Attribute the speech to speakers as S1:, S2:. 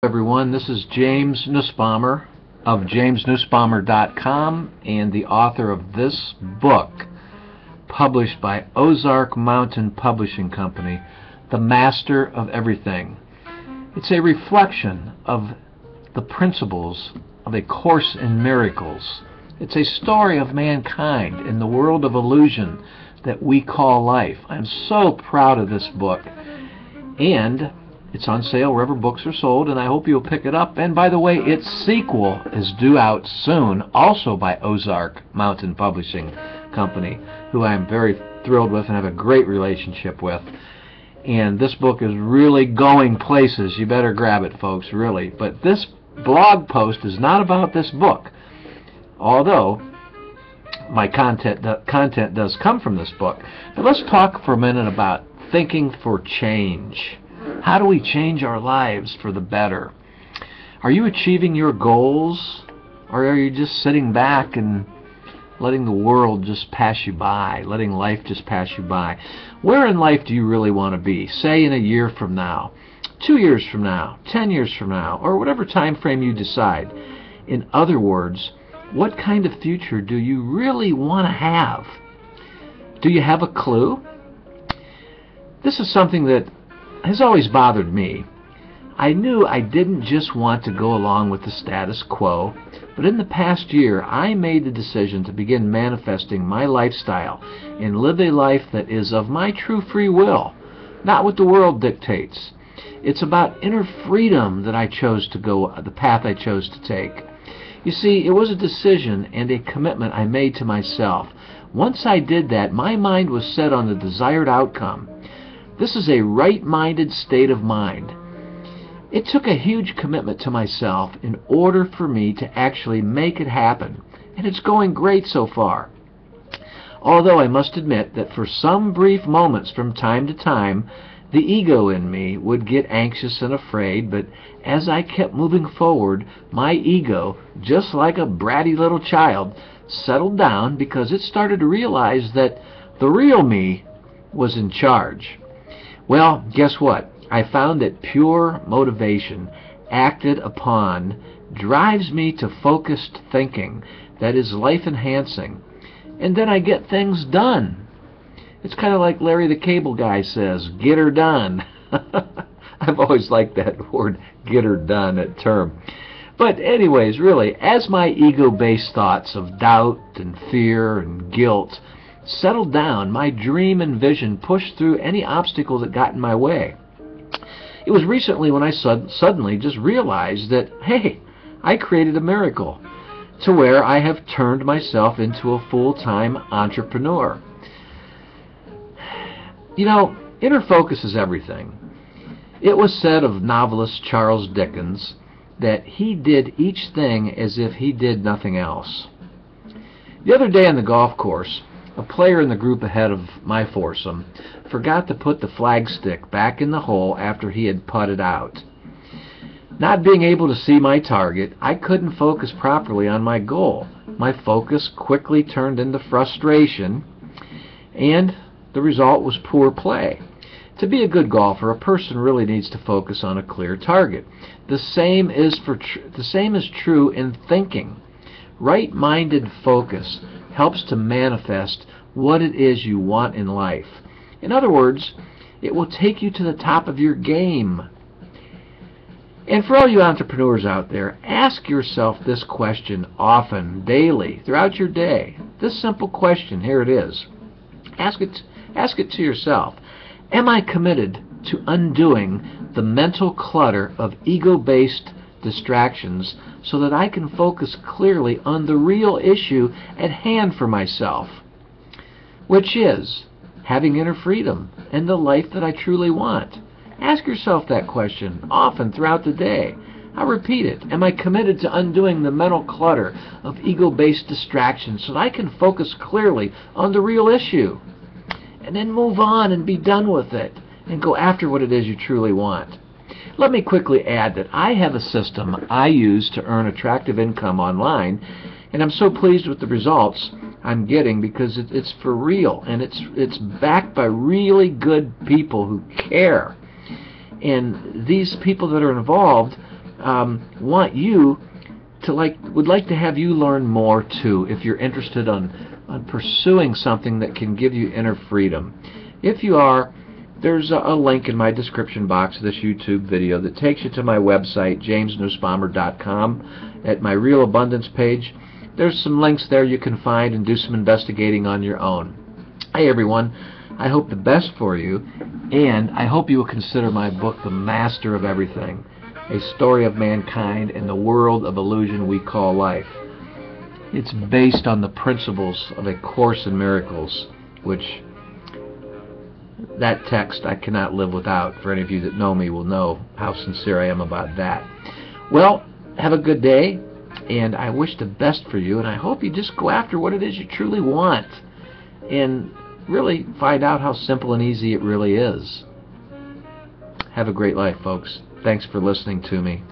S1: Everyone. This is James Nussbaumer of jamesnussbaumer.com and the author of this book, published by Ozark Mountain Publishing Company, The Master of Everything. It's a reflection of the principles of A Course in Miracles. It's a story of mankind in the world of illusion that we call life. I'm so proud of this book, and it's on sale wherever books are sold, and I hope you'll pick it up. And by the way, its sequel is due out soon, also by Ozark Mountain Publishing Company, who I'm very thrilled with and have a great relationship with. And this book is really going places. You better grab it, folks, really. But this blog post is not about this book, although my content does come from this book. But let's talk for a minute about thinking for change. How do we change our lives for the better? Are you achieving your goals, or are you just sitting back and letting the world just pass you by, letting life just pass you by? Where in life do you really want to be? Say in a year from now, 2 years from now, 10 years from now, or whatever time frame you decide. In other words, what kind of future do you really want to have? Do you have a clue? This is something that has always bothered me. I knew I didn't just want to go along with the status quo, but in the past year I made the decision to begin manifesting my lifestyle and live a life that is of my true free will, not what the world dictates. It's about inner freedom that I chose to go, the path I chose to take. You see, it was a decision and a commitment I made to myself. Once I did that, my mind was set on the desired outcome. This is a right-minded state of mind. It took a huge commitment to myself in order for me to actually make it happen, and it's going great so far. Although I must admit that for some brief moments from time to time, the ego in me would get anxious and afraid, but as I kept moving forward, my ego, just like a bratty little child, settled down because it started to realize that the real me was in charge. Well, guess what? I found that pure motivation, acted upon, drives me to focused thinking that is life-enhancing, and then I get things done. It's kind of like Larry the Cable Guy says, get her done. I've always liked that word, get her done, that term. But anyways, really, as my ego-based thoughts of doubt and fear and guilt settled down, my dream and vision pushed through any obstacle that got in my way. It was recently when I suddenly just realized that, hey, I created a miracle to where I have turned myself into a full-time entrepreneur. You know, inner focus is everything. It was said of novelist Charles Dickens that he did each thing as if he did nothing else. The other day on the golf course, a player in the group ahead of my foursome forgot to put the flagstick back in the hole after he had putted out. Not being able to see my target, I couldn't focus properly on my goal. My focus quickly turned into frustration, and the result was poor play. To be a good golfer, a person really needs to focus on a clear target. The same is true in thinking. Right-minded focus helps to manifest what it is you want in life. In other words, it will take you to the top of your game. And for all you entrepreneurs out there, ask yourself this question often, daily, throughout your day. This simple question, here it is. Ask it to yourself. Am I committed to undoing the mental clutter of ego-based distractions so that I can focus clearly on the real issue at hand for myself, which is having inner freedom and the life that I truly want? Ask yourself that question often throughout the day. I'll repeat it. Am I committed to undoing the mental clutter of ego-based distractions so that I can focus clearly on the real issue? And then move on and be done with it and go after what it is you truly want. Let me quickly add that I have a system I use to earn attractive income online, and I'm so pleased with the results I'm getting because it's for real, and it's backed by really good people who care. And these people that are involved want you to would like to have you learn more too, if you're interested on pursuing something that can give you inner freedom. If you are, there's a link in my description box of this YouTube video that takes you to my website, jamesnussbaumer.com. At my Real Abundance page, there's some links there you can find and do some investigating on your own. Hey everyone, I hope the best for you, and I hope you will consider my book, The Master of Everything, a story of mankind in the world of illusion we call life. It's based on the principles of A Course in Miracles, which that text I cannot live without. For any of you that know me will know how sincere I am about that. Well, have a good day, and I wish the best for you, and I hope you just go after what it is you truly want and really find out how simple and easy it really is. Have a great life, folks. Thanks for listening to me.